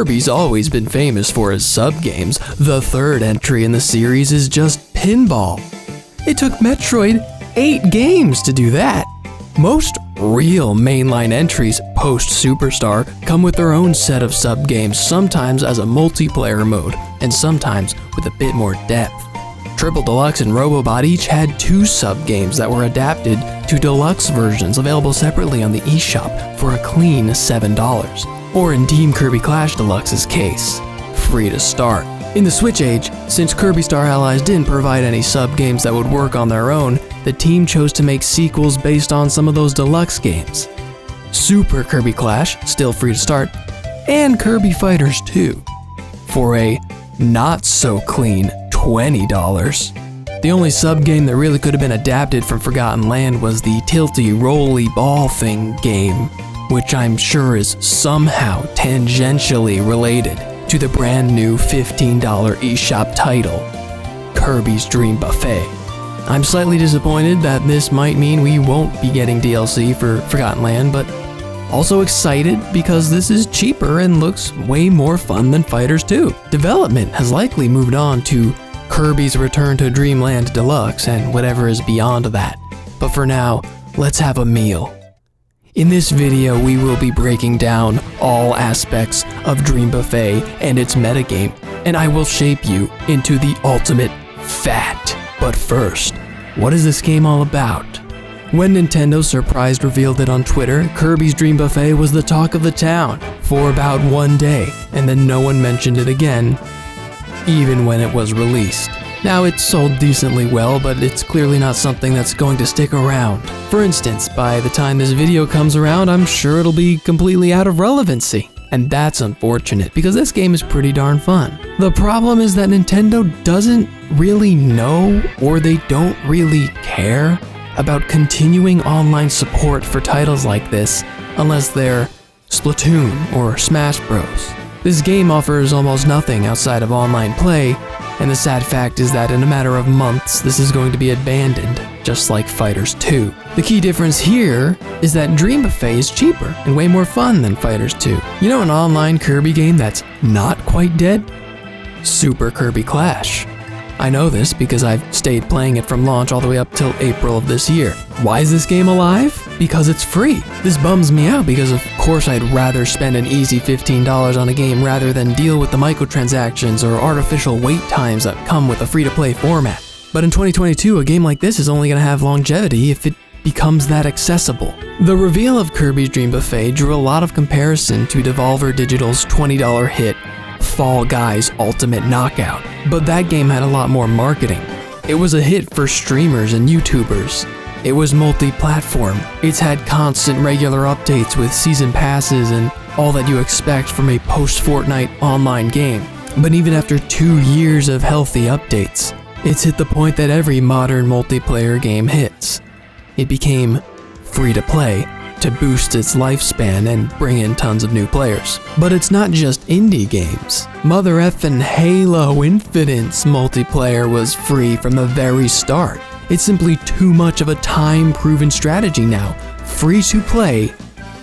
Kirby's always been famous for his sub-games, the third entry in the series is just pinball. It took Metroid 8 games to do that. Most real mainline entries post-Superstar come with their own set of sub-games, sometimes as a multiplayer mode, and sometimes with a bit more depth. Triple Deluxe and Robobot each had 2 sub-games that were adapted to deluxe versions available separately on the eShop for a clean $7. Or in Team Kirby Clash Deluxe's case, free to start. In the Switch age, since Kirby Star Allies didn't provide any sub-games that would work on their own, the team chose to make sequels based on some of those deluxe games. Super Kirby Clash, still free to start, and Kirby Fighters 2, for a not-so-clean $20. The only sub-game that really could have been adapted from Forgotten Land was the tilty rolly ball thing game, which I'm sure is somehow tangentially related to the brand new $15 eShop title, Kirby's Dream Buffet. I'm slightly disappointed that this might mean we won't be getting DLC for Forgotten Land, but also excited because this is cheaper and looks way more fun than Fighters 2. Development has likely moved on to Kirby's Return to Dreamland Deluxe and whatever is beyond that. But for now, let's have a meal. In this video, we will be breaking down all aspects of Dream Buffet and its metagame, and I will shape you into the ultimate fat. But first, what is this game all about? When Nintendo surprise revealed it on Twitter, Kirby's Dream Buffet was the talk of the town for about one day, and then no one mentioned it again, even when it was released. Now, it sold decently well, but it's clearly not something that's going to stick around. For instance, by the time this video comes around, I'm sure it'll be completely out of relevancy. And that's unfortunate, because this game is pretty darn fun. The problem is that Nintendo doesn't really know, or they don't really care, about continuing online support for titles like this, unless they're Splatoon or Smash Bros. This game offers almost nothing outside of online play, and the sad fact is that in a matter of months, this is going to be abandoned, just like Fighters 2. The key difference here is that Dream Buffet is cheaper and way more fun than Fighters 2. You know an online Kirby game that's not quite dead? Super Kirby Clash. I know this because I've stayed playing it from launch all the way up till April of this year. Why is this game alive? Because it's free. This bums me out because of course I'd rather spend an easy $15 on a game rather than deal with the microtransactions or artificial wait times that come with a free-to-play format. But in 2022, a game like this is only going to have longevity if it becomes that accessible. The reveal of Kirby's Dream Buffet drew a lot of comparison to Devolver Digital's $20 hit Fall Guys Ultimate Knockout, but that game had a lot more marketing. It was a hit for streamers and YouTubers. It was multi-platform. It's had constant regular updates with season passes and all that you expect from a post-Fortnite online game. But even after 2 years of healthy updates, it's hit the point that every modern multiplayer game hits. It became free to play to boost its lifespan and bring in tons of new players. But it's not just indie games. Mother effin' Halo Infinite's multiplayer was free from the very start. It's simply too much of a time-proven strategy now. Free to play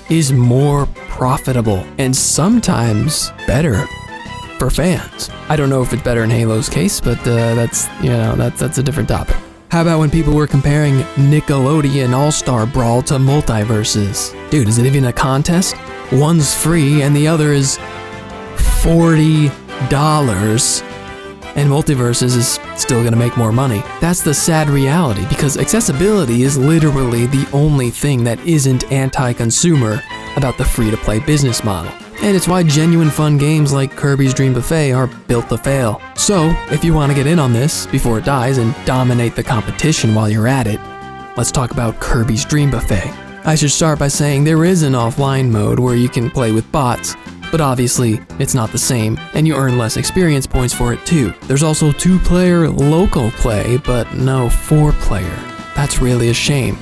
is more profitable and sometimes better for fans. I don't know if it's better in Halo's case, but that's a different topic. How about when people were comparing Nickelodeon All-Star Brawl to Multiverses? Dude, is it even a contest? One's free and the other is $40, and Multiverses is still gonna make more money. That's the sad reality, because accessibility is literally the only thing that isn't anti-consumer about the free-to-play business model. And it's why genuine fun games like Kirby's Dream Buffet are built to fail. So, if you want to get in on this before it dies and dominate the competition while you're at it, let's talk about Kirby's Dream Buffet. I should start by saying there is an offline mode where you can play with bots, but obviously it's not the same, and you earn less experience points for it too. There's also 2-player local play, but no 4-player. That's really a shame.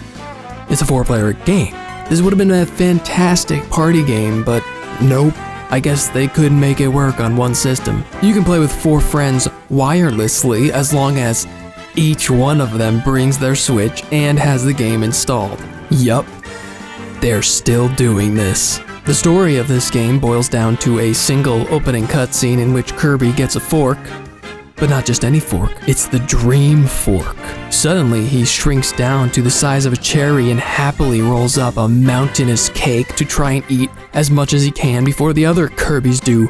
It's a 4-player game. This would have been a fantastic party game, but nope, I guess they couldn't make it work on one system. You can play with 4 friends wirelessly as long as each one of them brings their Switch and has the game installed. Yup, they're still doing this. The story of this game boils down to a single opening cutscene in which Kirby gets a fork, but not just any fork, it's the Dream Fork. Suddenly, he shrinks down to the size of a cherry and happily rolls up a mountainous cake to try and eat as much as he can before the other Kirbys do.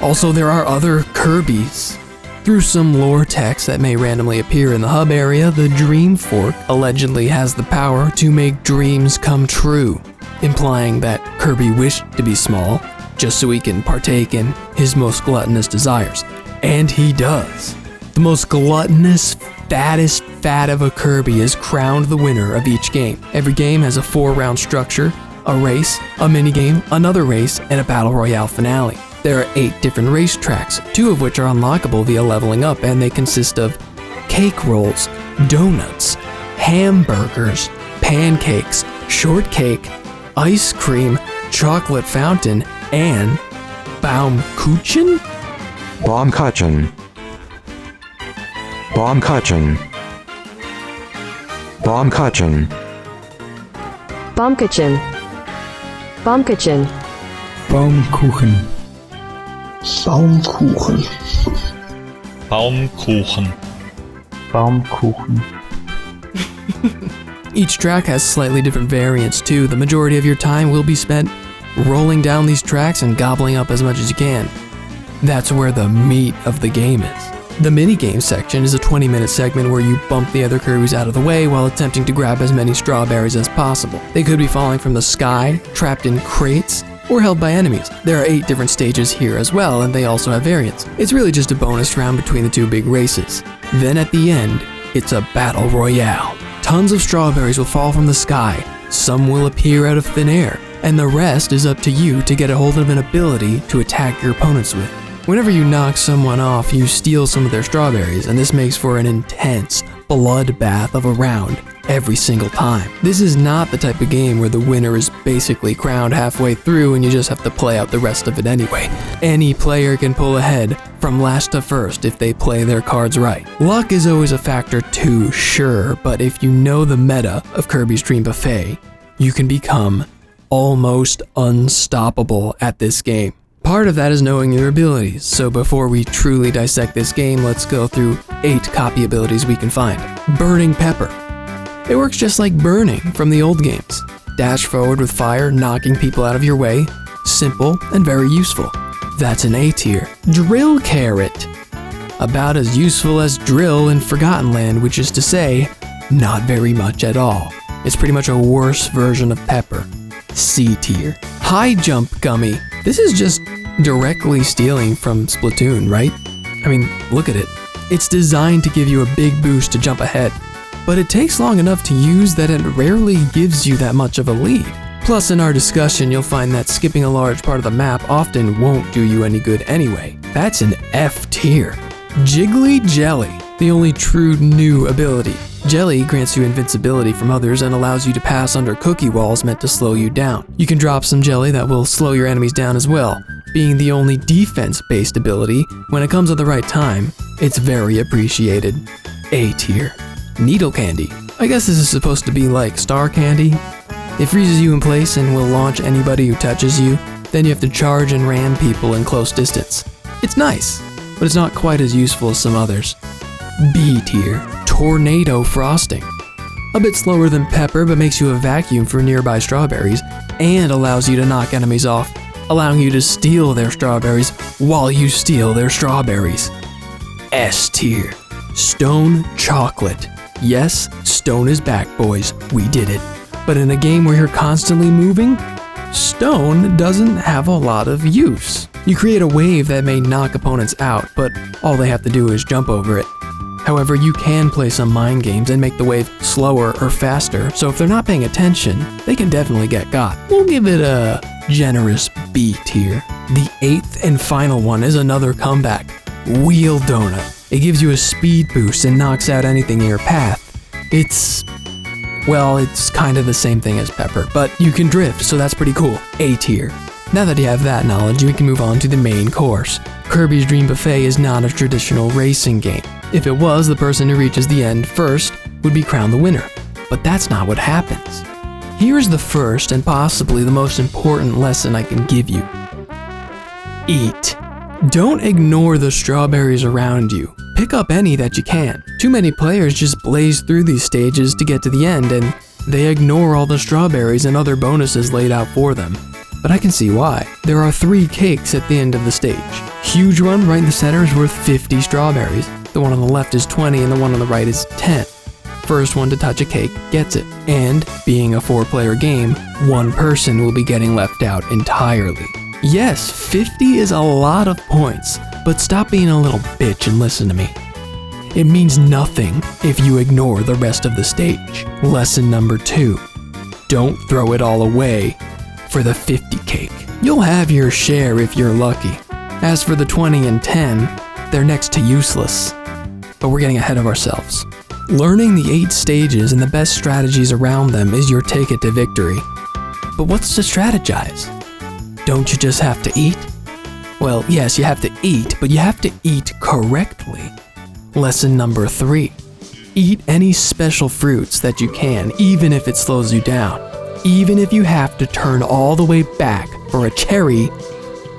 Also, there are other Kirbys. Through some lore text that may randomly appear in the hub area, the Dream Fork allegedly has the power to make dreams come true, implying that Kirby wished to be small just so he can partake in his most gluttonous desires. And he does. The most gluttonous, fattest fat of a Kirby is crowned the winner of each game. Every game has a 4-round structure, a race, a minigame, another race, and a battle royale finale. There are 8 different race tracks, 2 of which are unlockable via leveling up, and they consist of cake rolls, donuts, hamburgers, pancakes, shortcake, ice cream, chocolate fountain, and Baumkuchen? Baumkuchen. Baumkuchen. Baumkuchen. Baumkuchen. Baumkuchen. Baumkuchen. Baumkuchen. Baumkuchen. Each track has slightly different variants too. The majority of your time will be spent rolling down these tracks and gobbling up as much as you can. That's where the meat of the game is. The minigame section is a 20-minute segment where you bump the other Kirbys out of the way while attempting to grab as many strawberries as possible. They could be falling from the sky, trapped in crates, or held by enemies. There are 8 different stages here as well, and they also have variants. It's really just a bonus round between the 2 big races. Then at the end, it's a battle royale. Tons of strawberries will fall from the sky, some will appear out of thin air, and the rest is up to you to get a hold of an ability to attack your opponents with. Whenever you knock someone off, you steal some of their strawberries, and this makes for an intense bloodbath of a round every single time. This is not the type of game where the winner is basically crowned halfway through and you just have to play out the rest of it anyway. Any player can pull ahead from last to first if they play their cards right. Luck is always a factor too, sure, but if you know the meta of Kirby's Dream Buffet, you can become almost unstoppable at this game. Part of that is knowing your abilities, so before we truly dissect this game, let's go through 8 copy abilities we can find. Burning Pepper. It works just like burning from the old games. Dash forward with fire, knocking people out of your way. Simple and very useful. That's an A tier. Drill Carrot. About as useful as Drill in Forgotten Land, which is to say, not very much at all. It's pretty much a worse version of Pepper. C tier. High Jump Gummy. This is just directly stealing from Splatoon, right? I mean, look at it. It's designed to give you a big boost to jump ahead, but it takes long enough to use that it rarely gives you that much of a lead. Plus, in our discussion, you'll find that skipping a large part of the map often won't do you any good anyway. That's an F tier. Jiggly Jelly, the only true new ability. Jelly grants you invincibility from others and allows you to pass under cookie walls meant to slow you down. You can drop some jelly that will slow your enemies down as well. Being the only defense-based ability, when it comes at the right time, it's very appreciated. A tier. Needle Candy. I guess this is supposed to be like Star Candy. It freezes you in place and will launch anybody who touches you. Then you have to charge and ram people in close distance. It's nice, but it's not quite as useful as some others. B tier. Tornado Frosting. A bit slower than Pepper, but makes you a vacuum for nearby strawberries and allows you to knock enemies off, allowing you to steal their strawberries while you steal their strawberries. S tier. Stone Chocolate. Yes, stone is back, boys. We did it. But in a game where you're constantly moving, stone doesn't have a lot of use. You create a wave that may knock opponents out, but all they have to do is jump over it. However, you can play some mind games and make the wave slower or faster, so if they're not paying attention, they can definitely get got. We'll give it a generous B tier. The 8th and final one is another comeback. Wheel Donut. It gives you a speed boost and knocks out anything in your path. It's kind of the same thing as Pepper, but you can drift, so that's pretty cool. A tier. Now that you have that knowledge, we can move on to the main course. Kirby's Dream Buffet is not a traditional racing game. If it was, the person who reaches the end first would be crowned the winner. But that's not what happens. Here's the first and possibly the most important lesson I can give you. Eat. Don't ignore the strawberries around you. Pick up any that you can. Too many players just blaze through these stages to get to the end and they ignore all the strawberries and other bonuses laid out for them. But I can see why. There are 3 cakes at the end of the stage. Huge one right in the center is worth 50 strawberries. The one on the left is 20 and the one on the right is 10. First one to touch a cake gets it. And being a 4-player game, one person will be getting left out entirely. Yes, 50 is a lot of points, but stop being a little bitch and listen to me. It means nothing if you ignore the rest of the stage. Lesson number 2, don't throw it all away for the 50 cake. You'll have your share if you're lucky. As for the 20 and 10, they're next to useless. But we're getting ahead of ourselves. Learning the 8 stages and the best strategies around them is your ticket to victory. But what's to strategize? Don't you just have to eat? Well, yes, you have to eat, but you have to eat correctly. Lesson number 3. Eat any special fruits that you can, even if it slows you down. Even if you have to turn all the way back for a cherry,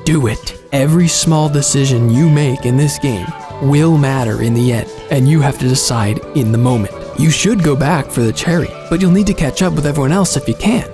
do it. Every small decision you make in this game will matter in the end, and you have to decide in the moment. You should go back for the cherry, but you'll need to catch up with everyone else if you can.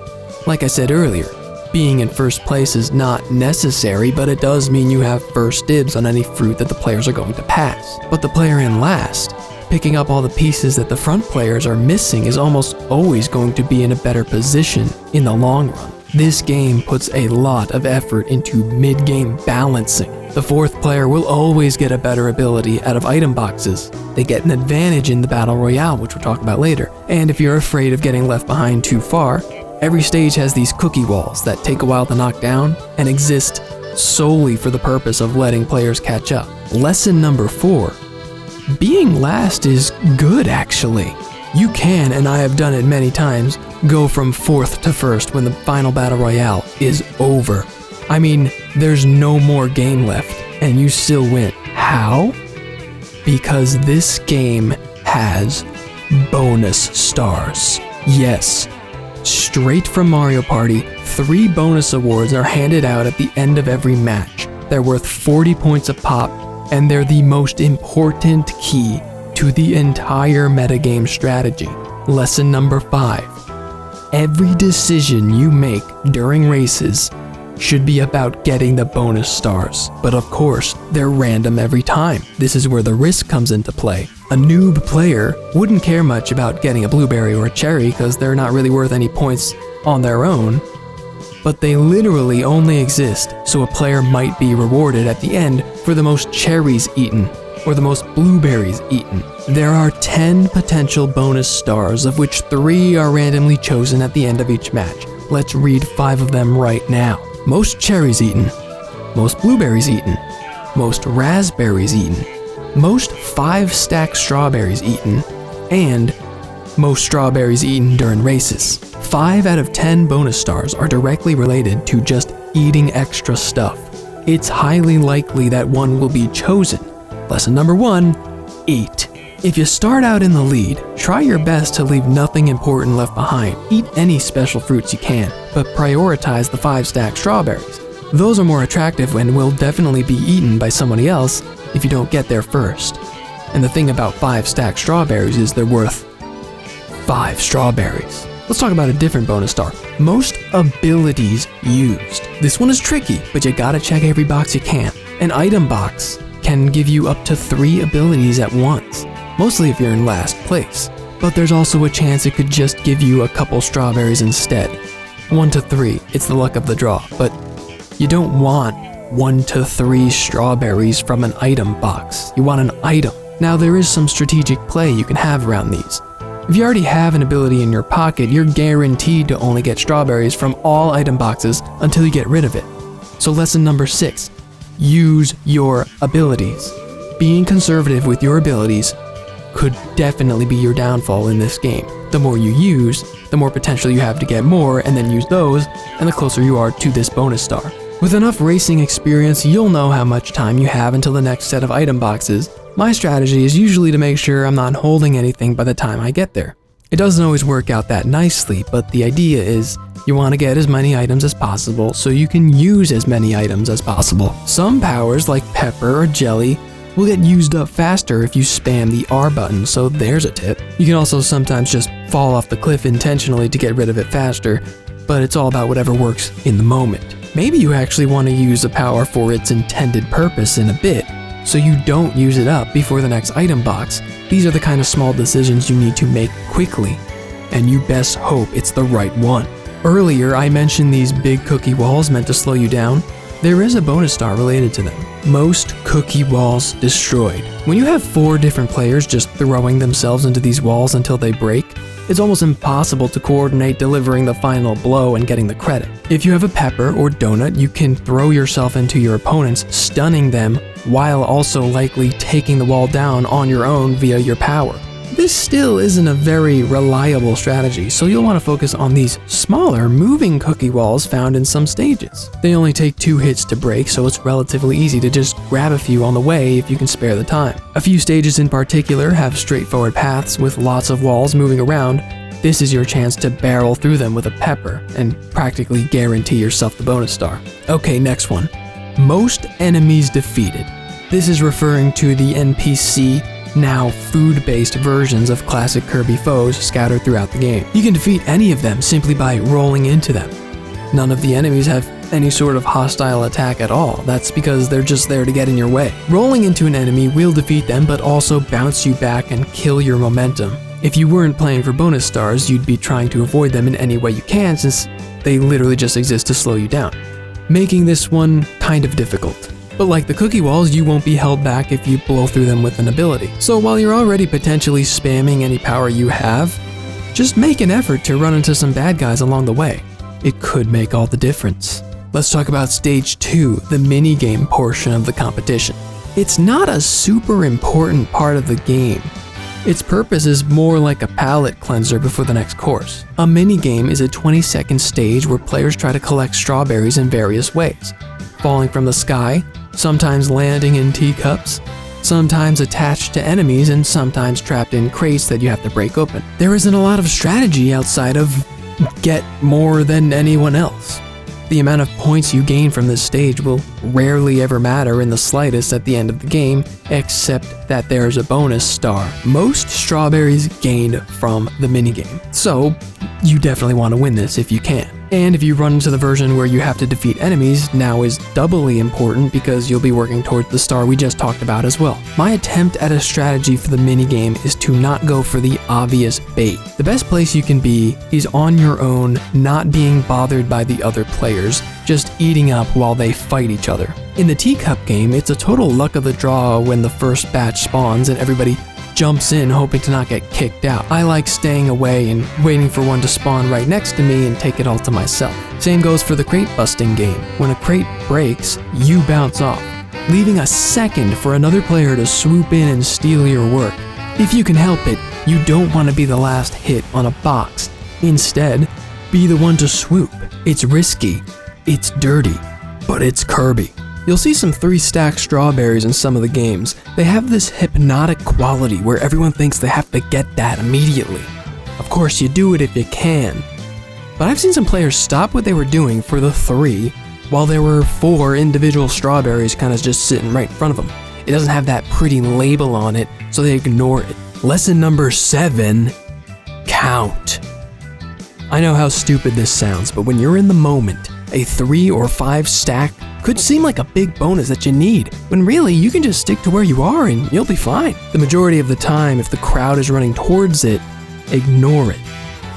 Like I said earlier, being in first place is not necessary, but it does mean you have first dibs on any fruit that the players are going to pass. But the player in last, picking up all the pieces that the front players are missing, is almost always going to be in a better position in the long run. This game puts a lot of effort into mid-game balancing. The 4th player will always get a better ability out of item boxes. They get an advantage in the Battle Royale, which we'll talk about later. And if you're afraid of getting left behind too far, every stage has these cookie walls that take a while to knock down and exist solely for the purpose of letting players catch up. Lesson number 4. Being last is good, actually. You can, and I have done it many times, go from 4th to 1st when the final Battle Royale is over. I mean, there's no more game left, and you still win. How? Because this game has bonus stars. Yes. Straight from Mario Party, 3 bonus awards are handed out at the end of every match. They're worth 40 points a pop, and they're the most important key to the entire metagame strategy. Lesson number 5. Every decision you make during races should be about getting the bonus stars. But of course, they're random every time. This is where the risk comes into play. A noob player wouldn't care much about getting a blueberry or a cherry because they're not really worth any points on their own, but they literally only exist so a player might be rewarded at the end for the most cherries eaten or the most blueberries eaten. There are 10 potential bonus stars, of which 3 are randomly chosen at the end of each match. Let's read 5 of them right now. Most cherries eaten, most blueberries eaten, most raspberries eaten, most 5-stack strawberries eaten, and most strawberries eaten during races. 5 out of 10 bonus stars are directly related to just eating extra stuff. It's highly likely that one will be chosen. Lesson number 1, eat. If you start out in the lead, try your best to leave nothing important left behind. Eat any special fruits you can, but prioritize the 5-stack strawberries. Those are more attractive and will definitely be eaten by somebody else if you don't get there first. And the thing about 5-stack strawberries is they're worth 5 strawberries. Let's talk about a different bonus star. Most abilities used. This one is tricky, but you gotta check every box you can. An item box can give you up to 3 abilities at once, mostly if you're in last place. But there's also a chance it could just give you a couple strawberries instead. 1 to 3, it's the luck of the draw, but you don't want 1 to 3 strawberries from an item box. You want an item. Now there is some strategic play you can have around these. If you already have an ability in your pocket, you're guaranteed to only get strawberries from all item boxes until you get rid of it. So lesson number 6, use your abilities. Being conservative with your abilities could definitely be your downfall in this game. The more you use, the more potential you have to get more and then use those, and the closer you are to this bonus star. With enough racing experience, you'll know how much time you have until the next set of item boxes. My strategy is usually to make sure I'm not holding anything by the time I get there. It doesn't always work out that nicely, but the idea is you want to get as many items as possible so you can use as many items as possible. Some powers like pepper or jelly will get used up faster if you spam the R button, so there's a tip. You can also sometimes just fall off the cliff intentionally to get rid of it faster, but it's all about whatever works in the moment. Maybe you actually want to use a power for its intended purpose in a bit, so you don't use it up before the next item box. These are the kind of small decisions you need to make quickly, and you best hope it's the right one. Earlier, I mentioned these big cookie walls meant to slow you down. There is a bonus star related to them. Most cookie walls destroyed. When you have 4 different players just throwing themselves into these walls until they break, it's almost impossible to coordinate delivering the final blow and getting the credit. If you have a pepper or donut, you can throw yourself into your opponents, stunning them, while also likely taking the wall down on your own via your power. This still isn't a very reliable strategy, so you'll want to focus on these smaller moving cookie walls found in some stages. They only take 2 hits to break, so it's relatively easy to just grab a few on the way if you can spare the time. A few stages in particular have straightforward paths with lots of walls moving around. This is your chance to barrel through them with a pepper and practically guarantee yourself the bonus star. Okay, next one. Most enemies defeated. This is referring to the NPC, now food-based versions of classic Kirby foes scattered throughout the game. You can defeat any of them simply by rolling into them. None of the enemies have any sort of hostile attack at all. That's because they're just there to get in your way. Rolling into an enemy will defeat them, but also bounce you back and kill your momentum. If you weren't playing for bonus stars, you'd be trying to avoid them in any way you can, since they literally just exist to slow you down, making this one kind of difficult. But like the cookie walls, you won't be held back if you blow through them with an ability. So while you're already potentially spamming any power you have, just make an effort to run into some bad guys along the way. It could make all the difference. Let's talk about Stage 2, the minigame portion of the competition. It's not a super important part of the game. Its purpose is more like a palate cleanser before the next course. A minigame is a 20-second stage where players try to collect strawberries in various ways. Falling from the sky, sometimes landing in teacups, sometimes attached to enemies, and sometimes trapped in crates that you have to break open. There isn't a lot of strategy outside of get more than anyone else. The amount of points you gain from this stage will rarely ever matter in the slightest at the end of the game, except that there's a bonus star. Most strawberries gained from the minigame, so you definitely want to win this if you can. And if you run into the version where you have to defeat enemies, now is doubly important because you'll be working towards the star we just talked about as well. My attempt at a strategy for the minigame is to not go for the obvious bait. The best place you can be is on your own, not being bothered by the other players, just eating up while they fight each other. In the teacup game, it's a total luck of the draw when the first batch spawns and everybody jumps in hoping to not get kicked out. I like staying away and waiting for one to spawn right next to me and take it all to myself. Same goes for the crate busting game. When a crate breaks, you bounce off, leaving a second for another player to swoop in and steal your work. If you can help it, you don't want to be the last hit on a box. Instead, be the one to swoop. It's risky, it's dirty, but it's Kirby. You'll see some 3-stack strawberries in some of the games. They have this hypnotic quality where everyone thinks they have to get that immediately. Of course, you do it if you can. But I've seen some players stop what they were doing for the 3, while there were 4 individual strawberries kind of just sitting right in front of them. It doesn't have that pretty label on it, so they ignore it. Lesson number 7, count. I know how stupid this sounds, but when you're in the moment, a 3 or 5 stack could seem like a big bonus that you need, when really you can just stick to where you are and you'll be fine. The majority of the time, if the crowd is running towards it, ignore it.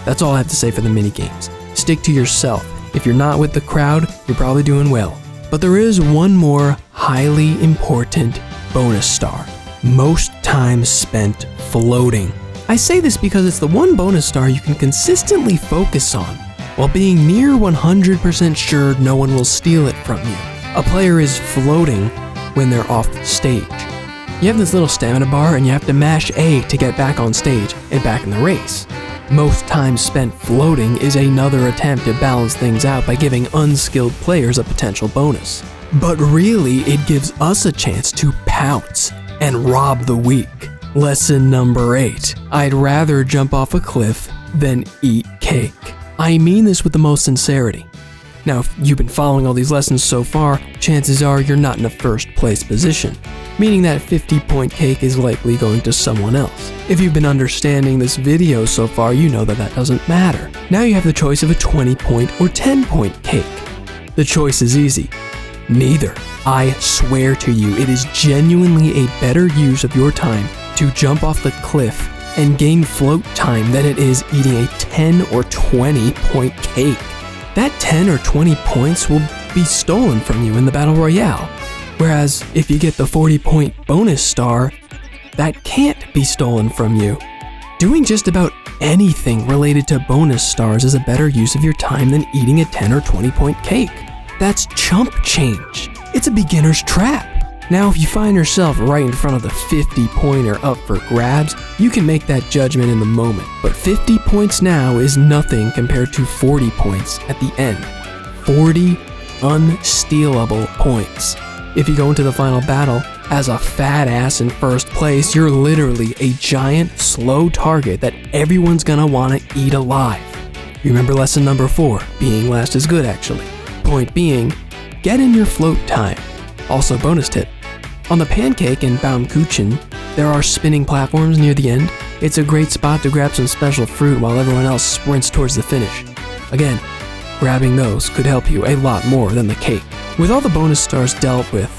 That's all I have to say for the minigames. Stick to yourself. If you're not with the crowd, you're probably doing well. But there is one more highly important bonus star. Most time spent floating. I say this because it's the one bonus star you can consistently focus on, while being near 100% sure no one will steal it from you. A player is floating when they're off stage. You have this little stamina bar and you have to mash A to get back on stage and back in the race. Most time spent floating is another attempt to balance things out by giving unskilled players a potential bonus. But really, it gives us a chance to pounce and rob the weak. Lesson number 8. I'd rather jump off a cliff than eat cake. I mean this with the most sincerity. Now, if you've been following all these lessons so far, chances are you're not in a first place position, meaning that 50-point cake is likely going to someone else. If you've been understanding this video so far, you know that doesn't matter. Now you have the choice of a 20-point or 10-point cake. The choice is easy. Neither. I swear to you, it is genuinely a better use of your time to jump off the cliff and gain float time than it is eating a 10 or 20-point cake. That 10 or 20 points will be stolen from you in the Battle Royale. Whereas if you get the 40-point bonus star, that can't be stolen from you. Doing just about anything related to bonus stars is a better use of your time than eating a 10 or 20-point cake. That's chump change. It's a beginner's trap. Now, if you find yourself right in front of the 50-pointer up for grabs, you can make that judgment in the moment. But 50 points now is nothing compared to 40 points at the end. 40 unstealable points. If you go into the final battle as a fat ass in first place, you're literally a giant, slow target that everyone's gonna wanna eat alive. Remember lesson number 4, being last is good actually. Point being, get in your float time. Also bonus tip, on the pancake and Baumkuchen, there are spinning platforms near the end. It's a great spot to grab some special fruit while everyone else sprints towards the finish. Again, grabbing those could help you a lot more than the cake. With all the bonus stars dealt with,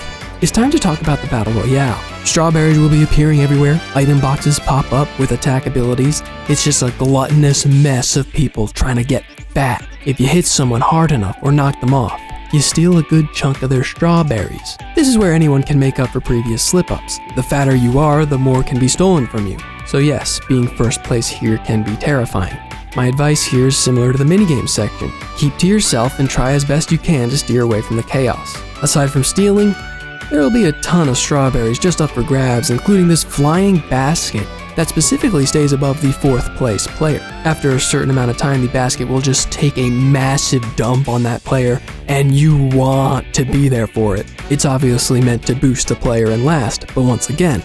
it's time to talk about the Battle Royale. Strawberries will be appearing everywhere, item boxes pop up with attack abilities. It's just a gluttonous mess of people trying to get fat. If you hit someone hard enough or knock them off, you steal a good chunk of their strawberries. This is where anyone can make up for previous slip-ups. The fatter you are, the more can be stolen from you. So yes, being first place here can be terrifying. My advice here is similar to the minigame section. Keep to yourself and try as best you can to steer away from the chaos. Aside from stealing, there will be a ton of strawberries just up for grabs, including this flying basket that specifically stays above the 4th place player. After a certain amount of time, the basket will just take a massive dump on that player, and you want to be there for it. It's obviously meant to boost the player in last, but once again,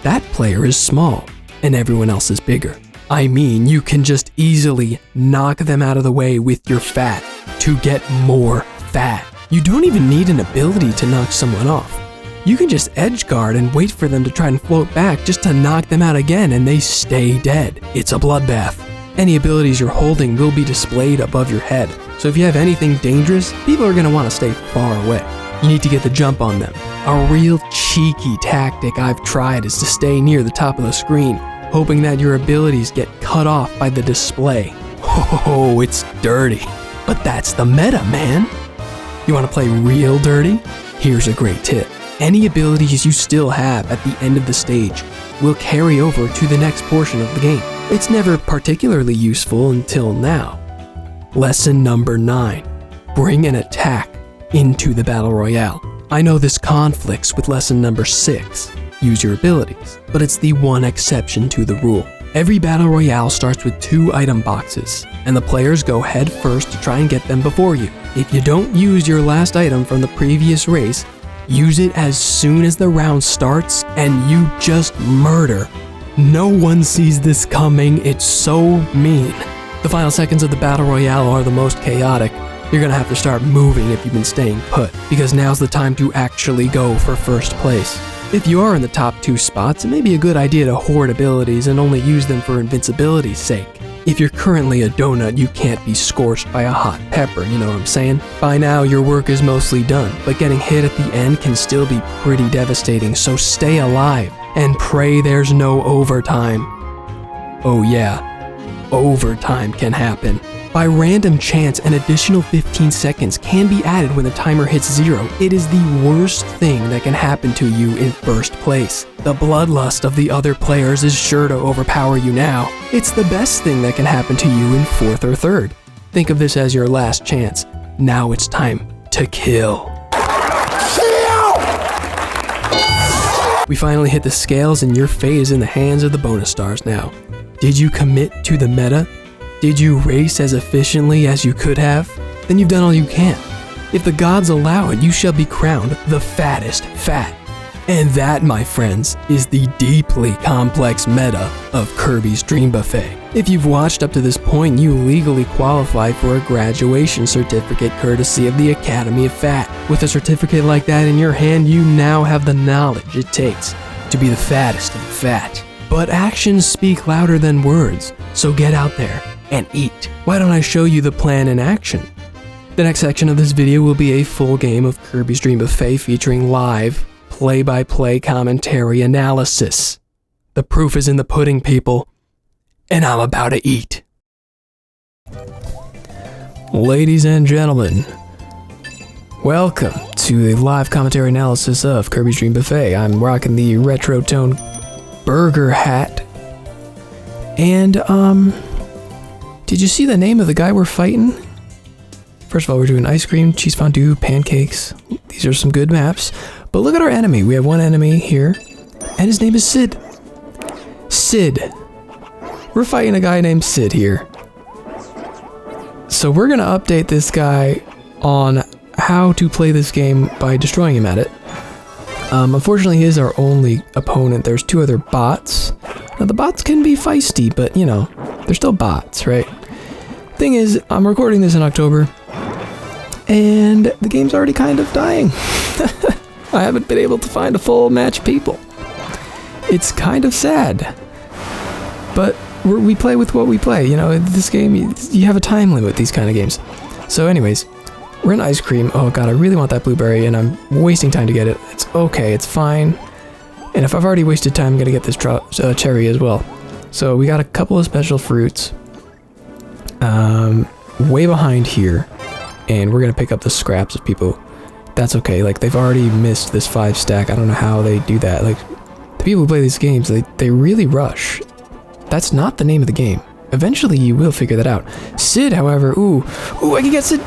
that player is small, and everyone else is bigger. I mean, you can just easily knock them out of the way with your fat to get more fat. You don't even need an ability to knock someone off. You can just edge guard and wait for them to try and float back just to knock them out again and they stay dead. It's a bloodbath. Any abilities you're holding will be displayed above your head, so if you have anything dangerous, people are going to want to stay far away. You need to get the jump on them. A real cheeky tactic I've tried is to stay near the top of the screen, hoping that your abilities get cut off by the display. Oh, it's dirty. But that's the meta, man. You want to play real dirty? Here's a great tip. Any abilities you still have at the end of the stage will carry over to the next portion of the game. It's never particularly useful until now. Lesson number 9. Bring an attack into the Battle Royale. I know this conflicts with lesson number 6. Use your abilities, but it's the one exception to the rule. Every Battle Royale starts with 2 item boxes, and the players go head first to try and get them before you. If you don't use your last item from the previous race, use it as soon as the round starts and you just murder. No one sees this coming, it's so mean. The final seconds of the Battle Royale are the most chaotic. You're gonna have to start moving if you've been staying put, because now's the time to actually go for first place. If you are in the top 2 spots, it may be a good idea to hoard abilities and only use them for invincibility's sake. If you're currently a donut, you can't be scorched by a hot pepper, you know what I'm saying? By now, your work is mostly done, but getting hit at the end can still be pretty devastating, so stay alive and pray there's no overtime. Oh yeah, overtime can happen. By random chance, an additional 15 seconds can be added when the timer hits 0. It is the worst thing that can happen to you in first place. The bloodlust of the other players is sure to overpower you now. It's the best thing that can happen to you in 4th or 3rd. Think of this as your last chance. Now it's time to kill. We finally hit the scales and your fate is in the hands of the bonus stars now. Did you commit to the meta? Did you race as efficiently as you could have? Then you've done all you can. If the gods allow it, you shall be crowned the fattest fat. And that, my friends, is the deeply complex meta of Kirby's Dream Buffet. If you've watched up to this point, you legally qualify for a graduation certificate courtesy of the Academy of Fat. With a certificate like that in your hand, you now have the knowledge it takes to be the fattest of the fat. But actions speak louder than words, so get out there and eat. Why don't I show you the plan in action? The next section of this video will be a full game of Kirby's Dream Buffet featuring live, play-by-play commentary analysis. The proof is in the pudding, people, and I'm about to eat. Ladies and gentlemen, welcome to the live commentary analysis of Kirby's Dream Buffet. I'm rocking the retro tone burger hat. And, did you see the name of the guy we're fighting? First of all, we're doing ice cream, cheese fondue, pancakes. These are some good maps. But look at our enemy. We have one enemy here, and his name is Sid. Sid. We're fighting a guy named Sid here. So we're gonna update this guy on how to play this game by destroying him at it. Unfortunately, he is our only opponent. There's two other bots. Now, the bots can be feisty, but, you know, they're still bots, right? Thing is, I'm recording this in October, and the game's already kind of dying. I haven't been able to find a full match of people. It's kind of sad. But we play with what we play. You know, this game, you have a time limit with these kind of games. So anyways, we're in ice cream. Oh god, I really want that blueberry, and I'm wasting time to get it. It's okay, it's fine. And if I've already wasted time, I'm gonna get this cherry as well. So we got a couple of special fruits. Way behind here. And we're gonna pick up the scraps of people. That's okay, like, they've already missed this 5 stack. I don't know how they do that. Like, the people who play these games, they really rush. That's not the name of the game. Eventually, you will figure that out. Sid, however, ooh, I can get Sid.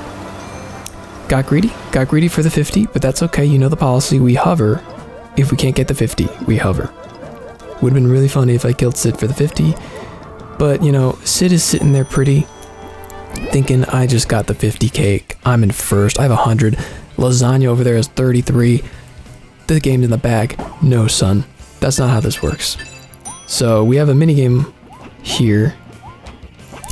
Got greedy for the 50, but that's okay. You know the policy, we hover. If we can't get the 50, we hover. Would've been really funny if I killed Sid for the 50, but, you know, Sid is sitting there pretty, thinking, I just got the 50 cake. I'm in first, I have 100. Lasagna over there is 33. The game's in the bag. No, son. That's not how this works. So we have a minigame here.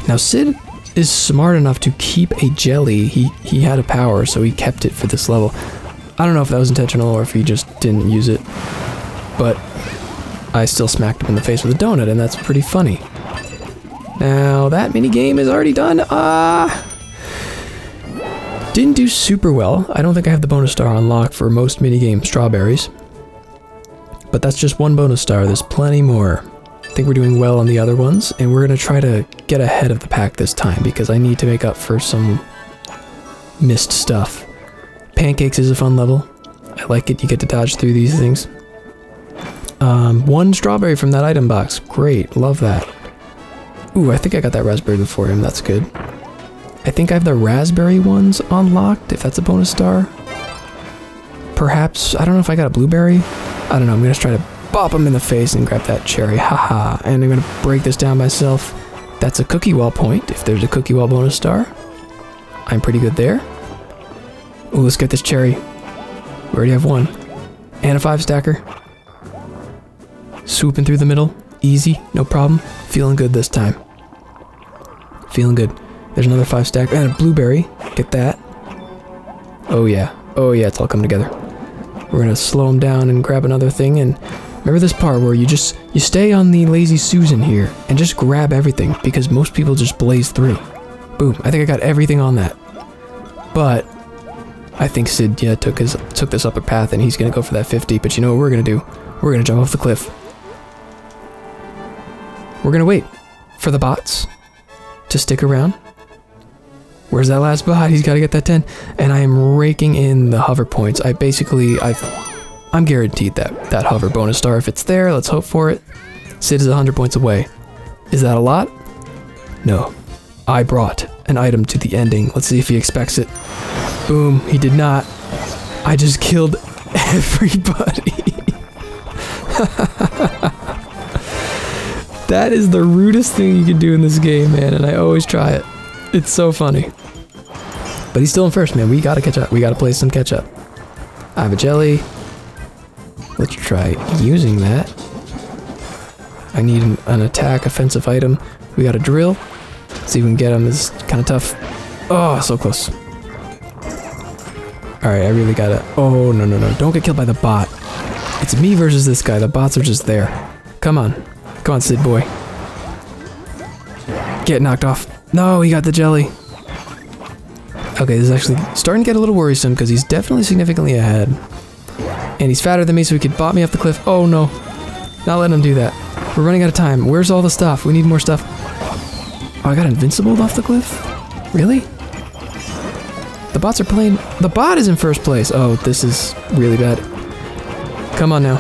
Now Sid is smart enough to keep a jelly. He had a power, so he kept it for this level. I don't know if that was intentional or if he just didn't use it, but I still smacked him in the face with a donut, and that's pretty funny. Now that minigame is already done. Didn't do super well. I don't think I have the bonus star unlocked for most minigame strawberries. But that's just one bonus star. There's plenty more. I think we're doing well on the other ones, and we're gonna try to get ahead of the pack this time because I need to make up for some missed stuff. Pancakes is a fun level. I like it. You get to dodge through these things. One strawberry from that item box. Great. Love that. Ooh, I think I got that raspberry before him. That's good. I think I have the raspberry ones unlocked, if that's a bonus star. Perhaps, I don't know if I got a blueberry. I don't know, I'm gonna try to bop him in the face and grab that cherry, haha. And I'm gonna break this down myself. That's a cookie wall point, if there's a cookie wall bonus star. I'm pretty good there. Ooh, let's get this cherry. We already have one. And a 5 stacker. Swooping through the middle, easy, no problem. Feeling good this time. Feeling good. There's another 5 stack and a blueberry. Get that. Oh yeah, it's all coming together. We're gonna slow him down and grab another thing, and remember this part where you stay on the Lazy Susan here and just grab everything because most people just blaze through. Boom, I think I got everything on that. But I think Sid, yeah, took this upper path and he's gonna go for that 50, but you know what we're gonna do? We're gonna jump off the cliff. We're gonna wait for the bots to stick around. Where's that last bot? He's got to get that 10. And I am raking in the hover points. I'm guaranteed that hover bonus star. If it's there, let's hope for it. Sid is 100 points away. Is that a lot? No. I brought an item to the ending. Let's see if he expects it. Boom. He did not. I just killed everybody. That is the rudest thing you can do in this game, man, and I always try it. It's so funny. But he's still in first, man. We gotta catch up. We gotta play some catch up. I have a jelly. Let's try using that. I need an attack offensive item. We got a drill. Let's see if we can get him. This is kind of tough. Oh, so close. Alright, I really gotta... Oh, no, no, no. Don't get killed by the bot. It's me versus this guy. The bots are just there. Come on. Come on, Sid boy. Get knocked off. No, he got the jelly. Okay, this is actually starting to get a little worrisome because he's definitely significantly ahead. And he's fatter than me, so he could bot me off the cliff. Oh, no. Not letting him do that. We're running out of time. Where's all the stuff? We need more stuff. Oh, I got invincible off the cliff? Really? The bots are playing... The bot is in first place. Oh, this is really bad. Come on now.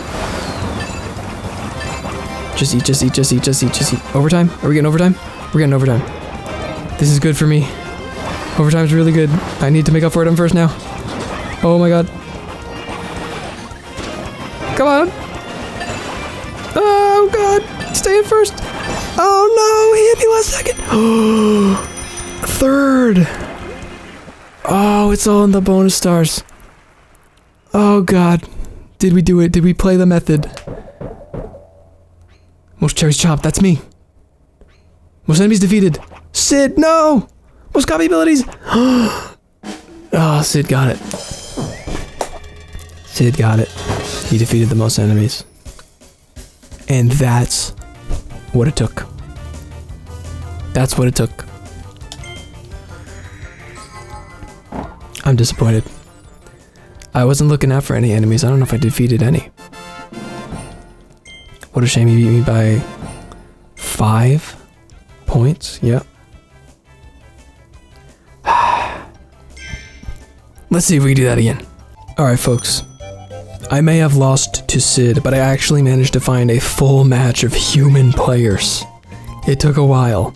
Just eat, just eat, just eat, just eat, just eat. Overtime? Are we getting overtime? We're getting overtime. This is good for me. Overtime's really good. I need to make up for it. I'm first now. Oh my god. Come on. Oh god. Stay in first. Oh no, he hit me last second. Oh, third. Oh, it's all in the bonus stars. Oh god. Did we do it? Did we play the method? Most cherries chopped. That's me. Most enemies defeated. Sid, no! Most copy abilities. Oh, Sid got it. Sid got it. He defeated the most enemies. And that's what it took. That's what it took. I'm disappointed. I wasn't looking out for any enemies. I don't know if I defeated any. What a shame he beat me by 5 points. Yep. Let's see if we can do that again. Alright, folks. I may have lost to Sid, but I actually managed to find a full match of human players. It took a while.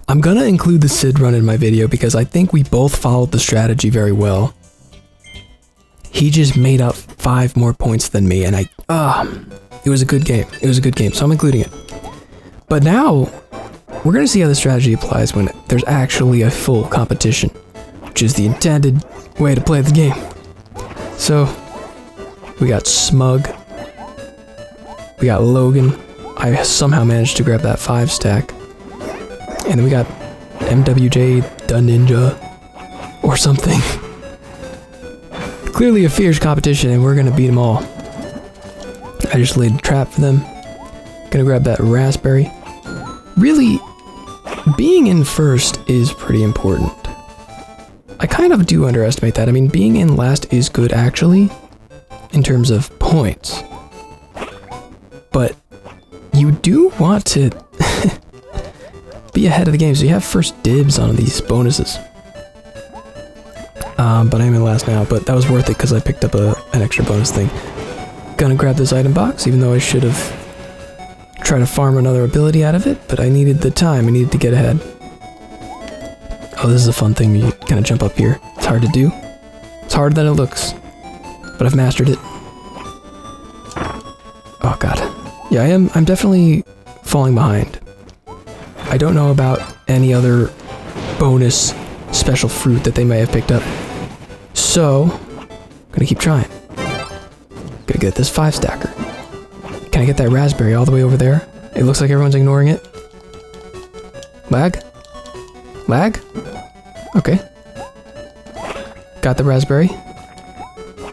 I'm gonna include the Sid run in my video because I think we both followed the strategy very well. He just made up 5 more points than me, and it was a good game. It was a good game, so I'm including it. But now, we're gonna see how the strategy applies when there's actually a full competition, which is the intended way to play the game. So, we got Smug. We got Logan. I somehow managed to grab that 5 stack. And then we got MWJ, the Ninja, or something. Clearly a fierce competition, and we're gonna beat them all. I just laid a trap for them. Gonna grab that raspberry. Really, being in first is pretty important. I kind of do underestimate that. I mean, being in last is good actually, in terms of points. But you do want to be ahead of the game, so you have first dibs on these bonuses. But I'm in last now, but that was worth it because I picked up an extra bonus thing. Gonna grab this item box, even though I should have tried to farm another ability out of it, but I needed the time, I needed to get ahead. Oh, this is a fun thing, you kind of jump up here. It's hard to do. It's harder than it looks, but I've mastered it. Oh god. Yeah, I'm definitely falling behind. I don't know about any other bonus special fruit that they may have picked up. So, gonna keep trying. Gotta get this 5 stacker. Can I get that raspberry all the way over there? It looks like everyone's ignoring it. Lag? Lag? Okay. Got the raspberry.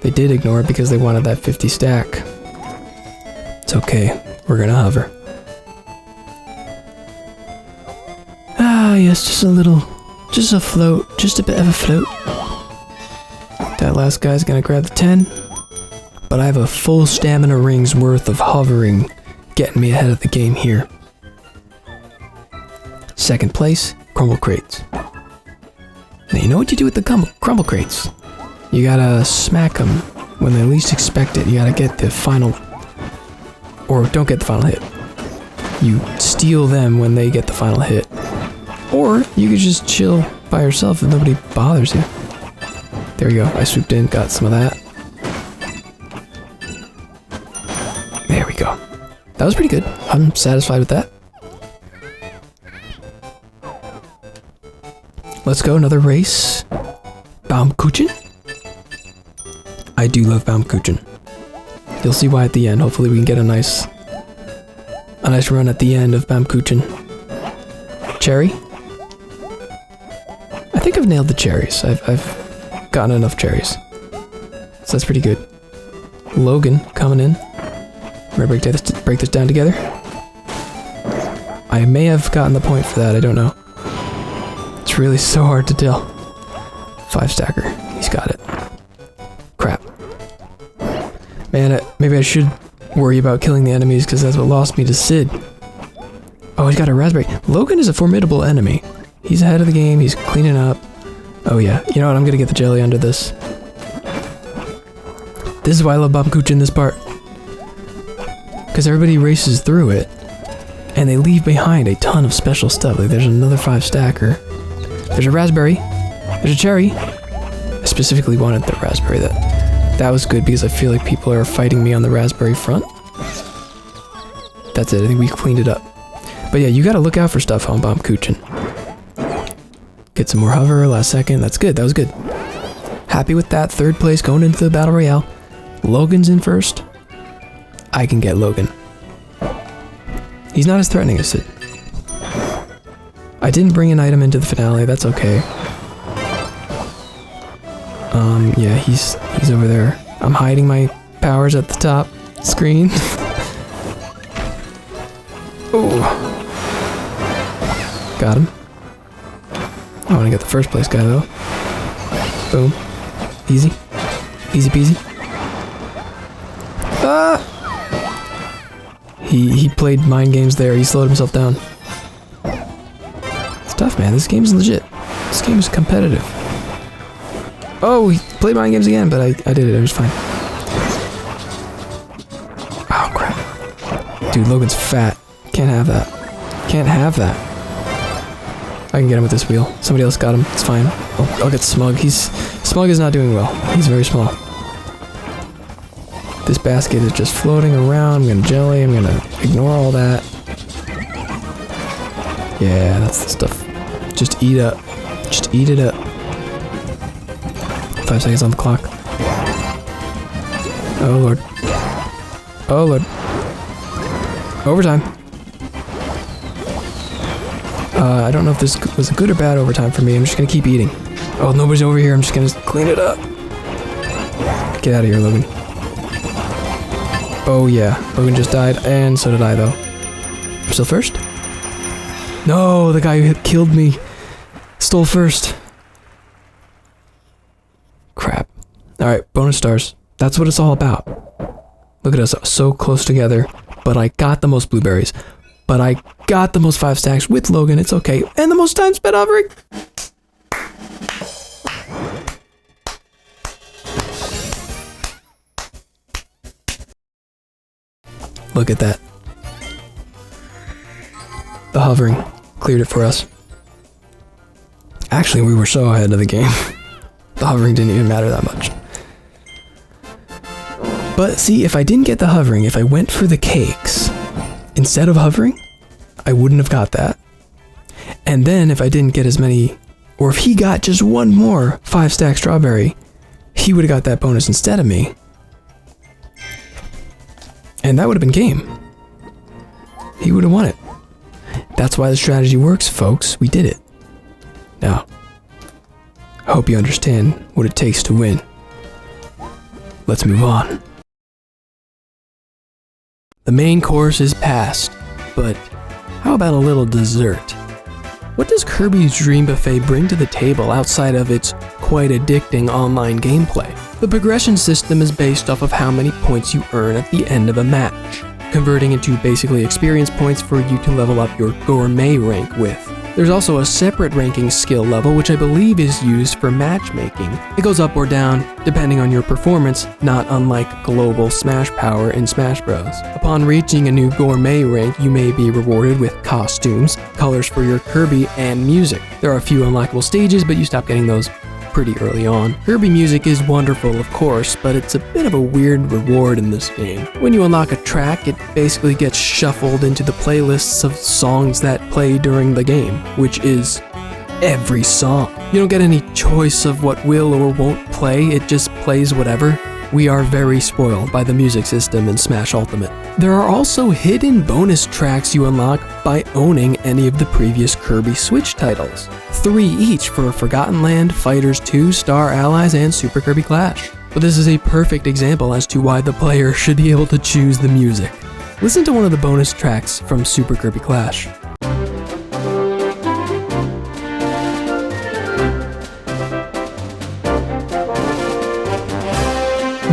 They did ignore it because they wanted that 50 stack. It's okay. We're gonna hover. Ah, yes, just a little... Just a float. Just a bit of a float. That last guy's gonna grab the 10. But I have a full stamina ring's worth of hovering getting me ahead of the game here. Second place, crumble crates. Now you know what you do with the crumble crates? You gotta smack them when they least expect it. You gotta get the final... Or don't get the final hit. You steal them when they get the final hit. Or you could just chill by yourself if nobody bothers you. There we go. I swooped in, got some of that. There we go. That was pretty good. I'm satisfied with that. Let's go, another race. Baumkuchen? I do love Baumkuchen. You'll see why at the end. Hopefully we can get a nice run at the end of Baumkuchen. Cherry? I think I've nailed the cherries. I've gotten enough cherries. So that's pretty good. Logan coming in. We're gonna break this down together. I may have gotten the point for that, I don't know. It's really so hard to tell. 5 stacker. He's got it. Crap. Man, maybe I should worry about killing the enemies because that's what lost me to Sid. Oh, he's got a raspberry. Logan is a formidable enemy. He's ahead of the game, he's cleaning up. Oh yeah, you know what, I'm gonna get the jelly under this. This is why I love Baumkuchen this part. Because everybody races through it, and they leave behind a ton of special stuff. Like there's another 5 stacker. There's a raspberry. There's a cherry. I specifically wanted the raspberry. That was good because I feel like people are fighting me on the raspberry front. That's it, I think we cleaned it up. But yeah, you gotta look out for stuff on Baumkuchen. Get some more hover, last second. That's good, that was good. Happy with that, 3rd place going into the Battle Royale. Logan's in first. I can get Logan. He's not as threatening as Sid. I didn't bring an item into the finale, that's okay. Yeah, he's over there. I'm hiding my powers at the top screen. Ooh. Got him. I want to get the 1st place guy though. Boom. Easy. Easy peasy. Ah! He played mind games there. He slowed himself down. It's tough, man. This game's legit. This game is competitive. Oh, he played mind games again, but I did it. It was fine. Oh, crap. Dude, Logan's fat. Can't have that. Can't have that. I can get him with this wheel. Somebody else got him. It's fine. I'll get Smug. Smug is not doing well. He's very small. This basket is just floating around. I'm gonna jelly. I'm gonna ignore all that. Yeah, that's the stuff. Just eat up. Just eat it up. 5 seconds on the clock. Oh lord. Oh lord. Overtime. I don't know if this was a good or bad overtime for me. I'm just gonna keep eating. Oh, nobody's over here. I'm just gonna clean it up. Get out of here, Logan. Oh yeah, Logan just died, and so did I though. I'm still first? No, the guy who killed me stole first. Crap. Alright, bonus stars. That's what it's all about. Look at us, so close together, but I got the most blueberries. But I got the most 5 stacks with Logan, it's okay. And the most time spent hovering. Look at that. The hovering cleared it for us. Actually, we were so ahead of the game. The hovering didn't even matter that much. But see, if I didn't get the hovering, if I went for the cakes instead of hovering, I wouldn't have got that. And then if I didn't get as many, or if he got just one more 5 stack strawberry, he would have got that bonus instead of me. And that would have been game. He would have won it. That's why the strategy works, folks. We did it. Now, I hope you understand what it takes to win. Let's move on. The main course is passed, but how about a little dessert? What does Kirby's Dream Buffet bring to the table outside of its quite addicting online gameplay? The progression system is based off of how many points you earn at the end of a match, converting into basically experience points for you to level up your gourmet rank with. There's also a separate ranking skill level which I believe is used for matchmaking. It goes up or down depending on your performance, not unlike global smash power in Smash Bros. Upon reaching a new gourmet rank, you may be rewarded with costumes, colors for your Kirby, and music. There are a few unlockable stages, but you stop getting those pretty early on. Kirby music is wonderful, of course, but it's a bit of a weird reward in this game. When you unlock a track, it basically gets shuffled into the playlists of songs that play during the game, which is every song. You don't get any choice of what will or won't play, it just plays whatever. we are very spoiled by the music system in Smash Ultimate. There are also hidden bonus tracks you unlock by owning any of the previous Kirby Switch titles. 3 each for Forgotten Land, Fighters 2, Star Allies, and Super Kirby Clash. But this is a perfect example as to why the player should be able to choose the music. Listen to one of the bonus tracks from Super Kirby Clash.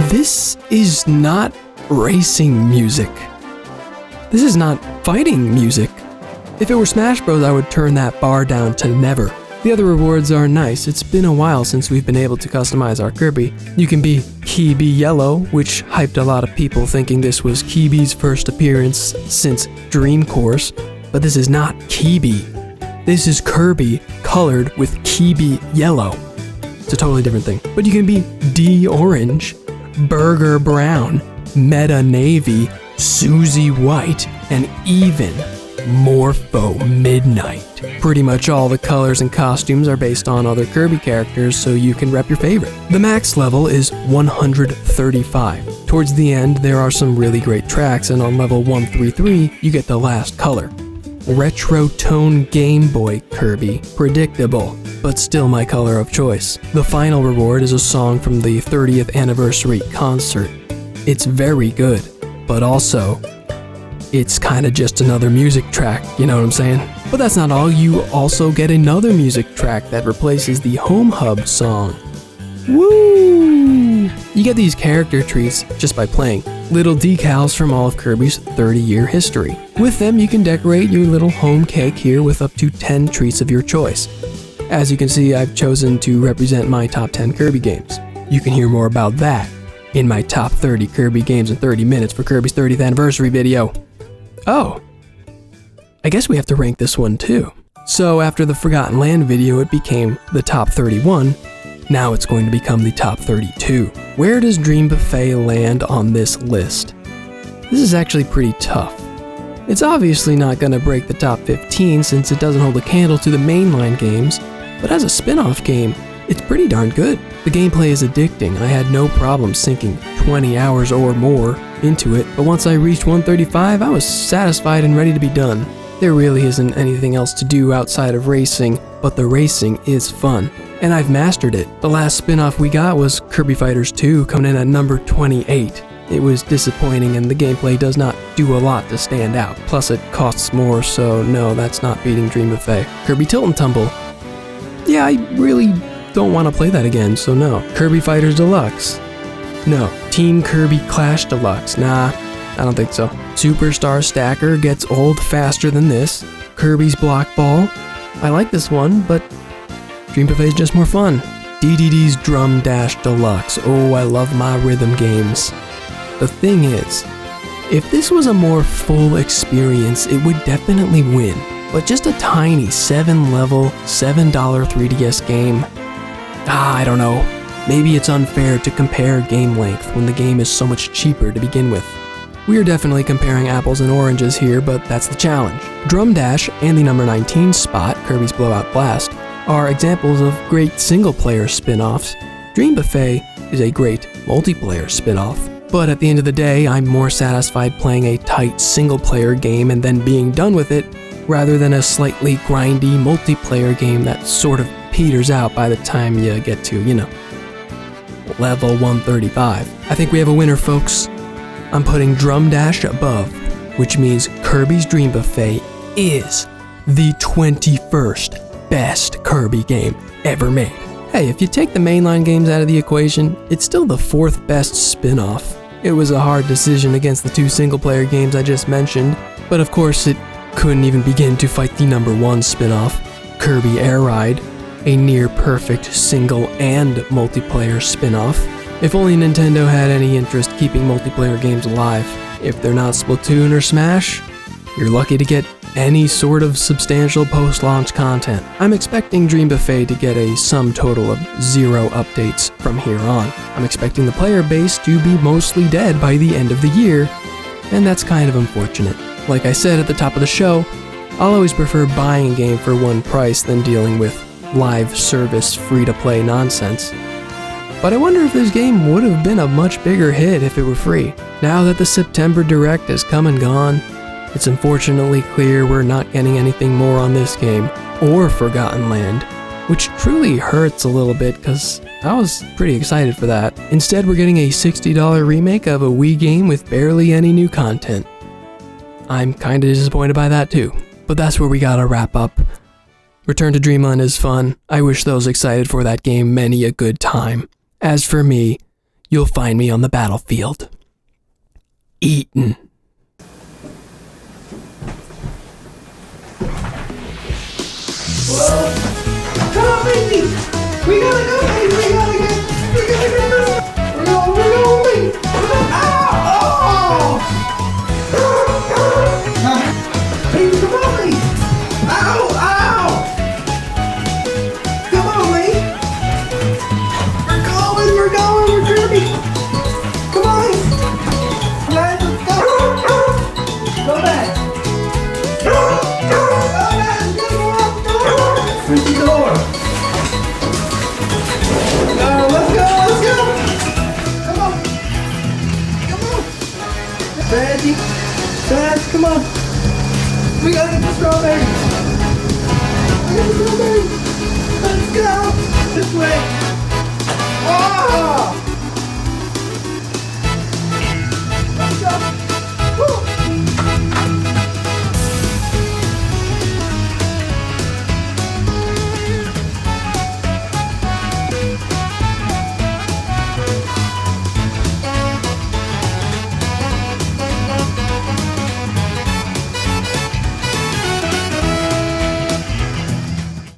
This is not racing music. This is not fighting music. If it were Smash Bros, I would turn that bar down to never. The other rewards are nice. It's been a while since we've been able to customize our Kirby. You can be Kirby Yellow, which hyped a lot of people thinking this was Kirby's first appearance since Dream Course, but this is not Kirby. This is Kirby colored with Kirby Yellow. It's a totally different thing. But you can be D Orange, Burger Brown, Meta Navy, Susie White, and even Morpho Midnight. Pretty much all the colors and costumes are based on other Kirby characters, so you can rep your favorite. The max level is 135. Towards the end, there are some really great tracks, and on level 133, you get the last color. Retro Tone Game Boy Kirby. Predictable, but still my color of choice. The final reward is a song from the 30th anniversary concert. It's very good, but also, it's kinda just another music track, you know what I'm saying? But that's not all, you also get another music track that replaces the Home Hub song. Woo! You get these character treats just by playing. Little decals from all of Kirby's 30-year history. With them, you can decorate your little home cake here with up to 10 treats of your choice. As you can see, I've chosen to represent my top 10 Kirby games. You can hear more about that in my top 30 Kirby games in 30 minutes for Kirby's 30th anniversary video. Oh, I guess we have to rank this one too. So after the Forgotten Land video, it became the top 31. Now it's going to become the top 32. Where does Dream Buffet land on this list? This is actually pretty tough. It's obviously not going to break the top 15 since it doesn't hold a candle to the mainline games, but as a spin-off game, it's pretty darn good. The gameplay is addicting. I had no problem sinking 20 hours or more into it, but once I reached 135, I was satisfied and ready to be done. There really isn't anything else to do outside of racing, but the racing is fun. And I've mastered it. The last spin-off we got was Kirby Fighters 2, coming in at number 28. It was disappointing and the gameplay does not do a lot to stand out. Plus it costs more, so no, that's not beating Dream Buffet. Kirby Tilt and Tumble. Yeah, I really don't want to play that again, so no. Kirby Fighters Deluxe. No. Team Kirby Clash Deluxe. Nah, I don't think so. Superstar Stacker gets old faster than this. Kirby's Block Ball. I like this one, but Dream Buffet is just more fun. DDD's Drum Dash Deluxe. Oh, I love my rhythm games. The thing is, if this was a more full experience, it would definitely win. But just a tiny 7-level, $7 3DS game, I don't know. Maybe it's unfair to compare game length when the game is so much cheaper to begin with. We are definitely comparing apples and oranges here, but that's the challenge. Drum Dash and the number 19 spot, Kirby's Blowout Blast, are examples of great single-player spin-offs. Dream Buffet is a great multiplayer spin-off. But at the end of the day, I'm more satisfied playing a tight single-player game and then being done with it, rather than a slightly grindy multiplayer game that sort of peters out by the time you get to, level 135. I think we have a winner, folks. I'm putting Drum Dash above, which means Kirby's Dream Buffet is the 21st best Kirby game ever made. Hey, if you take the mainline games out of the equation, it's still the 4th best spin-off. It was a hard decision against the 2 single-player games I just mentioned, but of course it couldn't even begin to fight the number 1 spin-off, Kirby Air Ride, a near-perfect single and multiplayer spin-off. If only Nintendo had any interest keeping multiplayer games alive. If they're not Splatoon or Smash, you're lucky to get any sort of substantial post-launch content. I'm expecting Dream Buffet to get a sum total of 0 updates from here on. I'm expecting the player base to be mostly dead by the end of the year, and that's kind of unfortunate. Like I said at the top of the show, I'll always prefer buying a game for one price than dealing with live service free-to-play nonsense. but I wonder if this game would have been a much bigger hit if it were free. Now that the September Direct has come and gone, it's unfortunately clear we're not getting anything more on this game, or Forgotten Land, which truly hurts a little bit because I was pretty excited for that. Instead, we're getting a $60 remake of a Wii game with barely any new content. I'm kinda disappointed by that too, but that's where we gotta wrap up. Return to Dreamland is fun. I wish those excited for that game many a good time. As for me, you'll find me on the battlefield. Eaten. Come on, baby! We gotta go, baby! We gotta